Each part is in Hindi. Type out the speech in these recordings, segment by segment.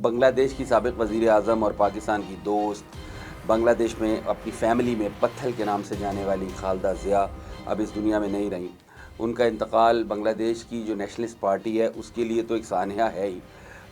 बांग्लादेश की साबिक वज़ीर आज़म और पाकिस्तान की दोस्त, बांग्लादेश में अपनी फ़ैमिली में पत्थल के नाम से जाने वाली खालदा ज़िया अब इस दुनिया में नहीं रहीं। उनका इंतकाल बांग्लादेश की जो नेशनलिस्ट पार्टी है उसके लिए तो एक सानया है ही,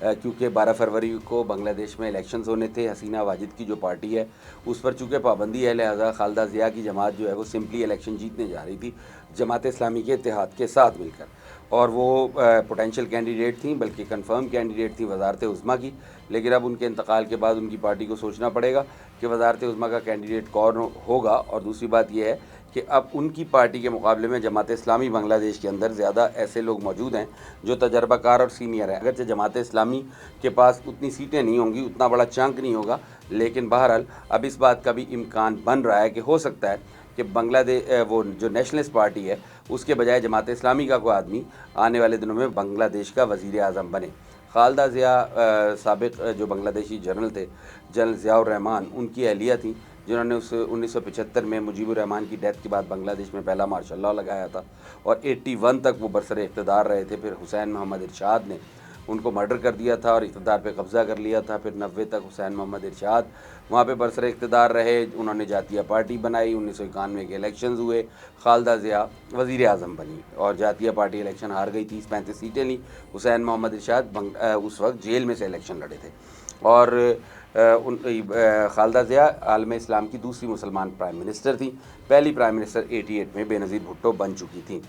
क्योंकि 12 फरवरी को बांग्लादेश में इलेक्शंस होने थे। हसीना वाजिद की जो पार्टी है उस पर चूँकि पाबंदी है, लिहाजा खालदा ज़िया की जमात जो है वो सिंपली इलेक्शन जीतने जा रही थी जमात इस्लामी के इत्तेहाद के साथ मिलकर, और वो पोटेंशियल कैंडिडेट थी, बल्कि कंफर्म कैंडिडेट थी वजारत उज़्मा की। लेकिन अब उनके इंतकाल के बाद उनकी पार्टी को सोचना पड़ेगा कि वजारत उज़्मा का कैंडिडेट कौन होगा। और दूसरी बात यह है कि अब उनकी पार्टी के मुकाबले में जमात इस्लामी बांग्लादेश के अंदर ज़्यादा ऐसे लोग मौजूद हैं जो तजर्बाकार और सीनियर हैं। अगरचे जमात इस्लामी के पास उतनी सीटें नहीं होंगी, उतना बड़ा चंक नहीं होगा, लेकिन बहरहाल अब इस बात का भी इम्कान बन रहा है कि हो सकता है कि बांग्लादेश वो जो नेशनलिस्ट पार्टी है उसके बजाय जमात इस्लामी का कोई आदमी आने वाले दिनों में बांग्लादेश का वज़ीर आज़म बने। खालदा ज़िया साबिक जो बांग्लादेशी जनरल थे, जनरल ज़ियाउर रहमान, उनकी अहलिया थी जिन्होंने उस 1975 में मुजीबुर रहमान की डेथ के बाद बांग्लादेश में पहला मार्शल लॉ लगाया था और 81 तक वो बरसर इक़्तिदार रहे थे। फिर हुसैन मोहम्मद इरशाद ने उनको मर्डर कर दिया था और इक़्तिदार पे कब्ज़ा कर लिया था। फिर 90 तक हुसैन मोहम्मद इरशाद वहाँ पे बरसर इक़्तिदार रहे, उन्होंने जातीय पार्टी बनाई। 1991 के इलेक्शंस हुए, खालदा ज़िया वज़ीर आज़म बनी और जातीय पार्टी इलेक्शन हार गई, 30-35 सीटें ली। हुसैन मोहम्मद इरशाद उस वक्त जेल में से इलेक्शन लड़े थे और खालदा ज़िया आलम इस्लाम की दूसरी मुसलमान प्राइम मिनिस्टर थी। पहली प्राइम मिनिस्टर 88 में बेनज़ीर भुट्टो बन चुकी थी।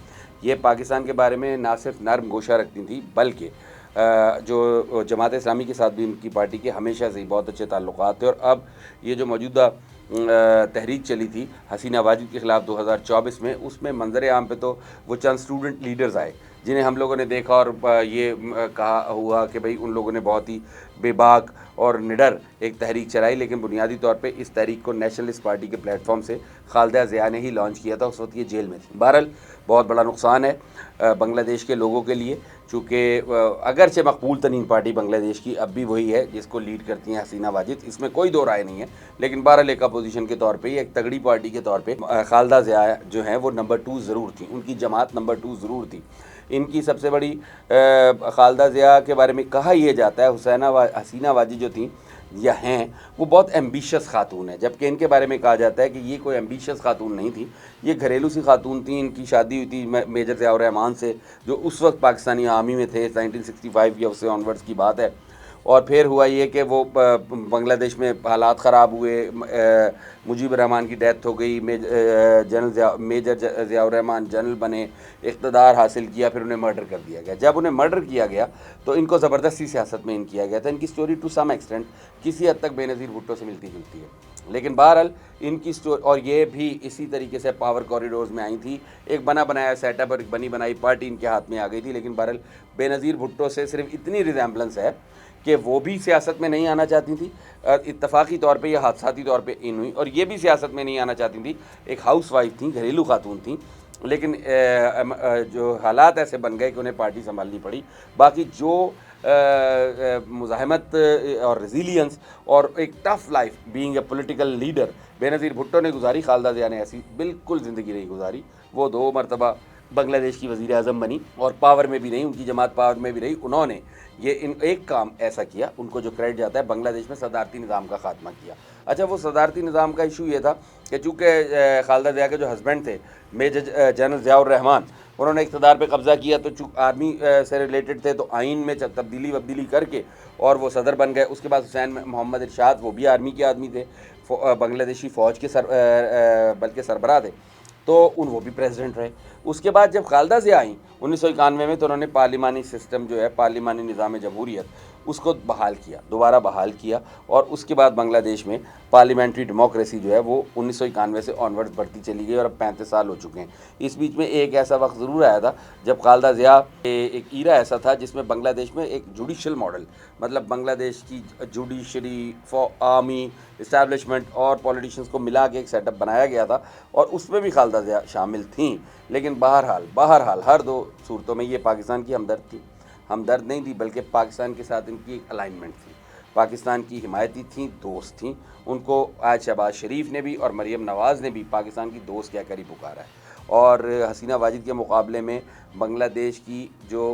ये पाकिस्तान के बारे में ना सिर्फ नर्म गोशा रखती थी, बल्कि जो जमात इस्लामी के साथ भी उनकी पार्टी के हमेशा से ही बहुत अच्छे ताल्लुकात थे। और अब ये जो मौजूदा तहरीक चली थी हसीना वाजिद के ख़िलाफ़ 2024 में, उसमें मंजर आम पे तो वो चंद स्टूडेंट लीडर्स आए जिन्हें हम लोगों ने देखा और ये कहा हुआ कि भाई उन लोगों ने बहुत ही बेबाक और निडर एक तहरीक चलाई, लेकिन बुनियादी तौर पे इस तहरीक को नेशनलिस्ट पार्टी के प्लेटफॉर्म से खालदा ज़िया ने ही लॉन्च किया था। उस वक्त ये जेल में थी। बहरहाल बहुत बड़ा नुकसान है बांग्लादेश के लोगों के लिए, चूँकि अगरचे मकबूल तरीन पार्टी बांग्लादेश की अब भी वही है जिसको लीड करती हैं हसीना वाजिद, इसमें कोई दो राय नहीं है। लेकिन बहरहाल एक अपोजिशन के तौर पे, एक तगड़ी पार्टी के तौर पे खालदा ज़िया जो हैं वो नंबर 2 ज़रूर थी, उनकी जमात नंबर 2 ज़रूर थी। इनकी सबसे बड़ी खालदा ज़िया के बारे में कहा यह जाता है हसीना वाजिद जो थी या हैं वो बहुत एम्बिशियस खातून है, जबकि इनके बारे में कहा जाता है कि ये कोई एम्बिशियस खातून नहीं थी, ये घरेलू सी खातून थी। इनकी शादी हुई थी मेजर ज़ियाउर रहमान से, जो उस वक्त पाकिस्तानी आर्मी में थे, 1965 या उससे ऑनवर्ड्स की बात है। और फिर हुआ ये कि वो बांग्लादेश में हालात ख़राब हुए, मुजीबुर रहमान की डेथ हो गई, मेजर ज़ियाउर रहमान जनरल बने, इक़्तिदार हासिल किया, फिर उन्हें मर्डर कर दिया गया। जब उन्हें मर्डर किया गया तो इनको ज़बरदस्ती सियासत में इन किया गया था। इनकी स्टोरी टू सम एक्सटेंट किसी हद तक बेनज़ीर भुट्टो से मिलती जुलती है, लेकिन बहरहाल इनकी स्टोरी, और ये भी इसी तरीके से पावर कॉरिडोर्स में आई थी। एक बना बनाया सेटअप और एक बनी बनाई पार्टी इनके हाथ में आ गई थी। लेकिन बहरहाल बेनज़ीर भुट्टो से सिर्फ इतनी रिजेम्बलेंस है कि वो भी सियासत में नहीं आना चाहती थी, इत्तफाक़ी तौर पे या हादसाती तौर पे इन हुई, और ये भी सियासत में नहीं आना चाहती थी। एक हाउस वाइफ थी, घरेलू खातून थी, लेकिन जो हालात ऐसे बन गए कि उन्हें पार्टी संभालनी पड़ी। बाकी जो मुज़ाहमत और रेजिलियंस और एक tough life being a political leader Benazir Bhutto ने गुजारी, खालदा ज़िया ने ऐसी बिल्कुल ज़िंदगी नहीं गुजारी। वो 2 मरतबा बांग्लादेश की वज़ीर आज़म बनी और पावर में भी रही, उनकी जमात पावर में भी रही। उन्होंने ये एक काम ऐसा किया, उनको जो क्रेडिट जाता है, बांग्लादेश में सदारती निज़ाम का ख़ात्मा किया। अच्छा, वो सदारती निज़ाम का इशू ये था कि चूँकि खालदा ज़िया के जो हस्बैंड थे मेजर जनरल ज़ियाउर रहमान, उन्होंने इक़्तिदार पे कब्ज़ा किया, तो चूँकि आर्मी से रिलेटेड थे तो आइन में तब्दीली करके और वो सदर बन गए। उसके बाद हुसैन मोहम्मद इरशाद, वो भी आर्मी के आदमी थे, बांग्लादेशी फ़ौज के बल्कि सरबराह थे, तो वो भी प्रेसिडेंट रहे। उसके बाद जब खालदा ज़िया आई 1991 में, तो उन्होंने पार्लिमानी सिस्टम जो है, पार्लिमानी निज़ाम जमहूरियत, उसको बहाल किया, दोबारा बहाल किया। और उसके बाद बांग्लादेश में पार्लियामेंट्री डेमोक्रेसी जो है वो 1991 से ऑनवर्ड्स बढ़ती चली गई और अब 35 साल हो चुके हैं। इस बीच में एक ऐसा वक्त ज़रूर आया था जब खालदा ज़िया, एक ईरा ऐसा था जिसमें बांग्लादेश में एक जुडिशल मॉडल, मतलब बांग्लादेश की जुडिशरी, आर्मी इस्टेब्लिशमेंट और पॉलिटिशियंस को मिला के एक सेटअप बनाया गया था, और उसमें भी खालदा ज़िया शामिल थीं। लेकिन बहरहाल हर 2 सूरतों में ये पाकिस्तान की हमदर्द थी, हमदर्द नहीं थी, बल्कि पाकिस्तान के साथ इनकी एक अलाइनमेंट थी, पाकिस्तान की हिमायती थी, दोस्त थी। उनको आज शहबाज शरीफ ने भी और मरीम नवाज़ ने भी पाकिस्तान की दोस्त कहकर ही पुकारा है। और हसीना वाजिद के मुकाबले में बांग्लादेश की जो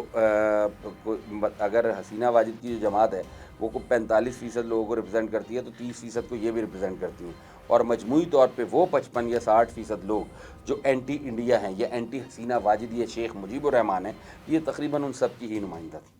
अगर हसीना वाजिद की जो जमात है वो को 45% लोगों को रिप्रेजेंट करती है, तो 30% को ये भी रिप्रेजेंट करती हैं। और मजमूई तौर पे वो 55 या 60% लोग जो एंटी इंडिया हैं या एंटी हसीना वाजिद या शेख मुजीबुर रहमान हैं, ये तकरीबन उन सब की ही नुमाइंदा थी।